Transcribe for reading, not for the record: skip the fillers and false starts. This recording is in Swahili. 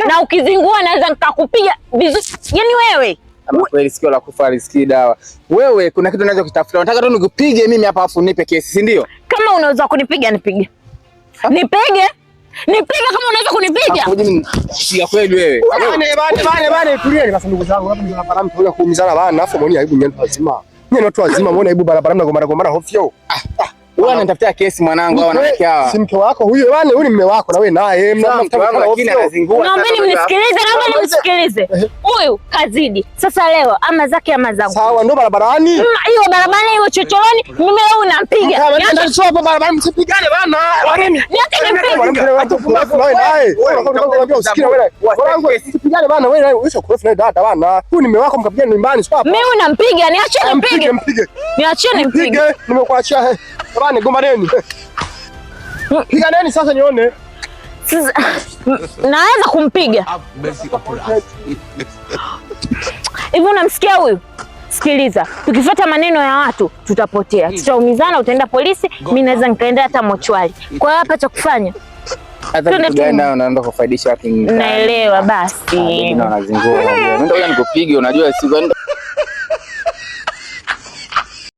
Na ukizingua naweza nikakupiga vizuri. Yaani wewe ama kweli sikio la kufa lisikii dawa. Wewe kuna kitu unaweza kutafuta. Nataka tu nikupige mimi hapa afu nipe kesi, si ndio? Kama unaweza kunipiga nipige. Nipige. Nipige kama unaweza kunipiga. Hapo mimi piga kweli wewe. Bana tulieni basi ndugu zangu, hapa ni barabara mtakuja kuumizana bana, afu muone aibu nyinyi wazima. Nyinyi watu wazima muone aibu barabara mnagombana hovyo. Wewe unanitafutia kesi mwanangu au wanawake hawa? Si mke wako huyo bwana, huyu ni mume wako na wewe naye mnatafuta lakini anazingua. Naombeni mnisikilize. Huyu kazidi. Sasa leo ama zake ama zangu. Sawa, ndo barabarani. Hiyo barabarani hiyo chochoroni, mimi leo unampiga. Ndio sio hapo barabarani, msipigane bana. Niache nipige. Watu kumafu nawe naye. Wewe usikie wewe. Wanangu usipigane bana, wewe naye uisha kurefu naye dada bana. Huyu ni mume wako mkapigana nyumbani sio hapa. Mimi unampiga, niache nipige. Niache nipige. Nimekuachia. Bana gombaneni. Piganeni sasa nione. Sasa naweza kumpiga. Hivi unamsikia huyu? Sikiliza, tukifuata maneno ya watu tutapotea. Tutaumizana, utaenda polisi, mimi naweza nikaenda hata mochwari. Kwa hiyo hapa cha kufanya hata tunaenda unaenda kufaidisha watu. Naelewa basi. Ndio wanazingua. Ndio nikupige, unajua si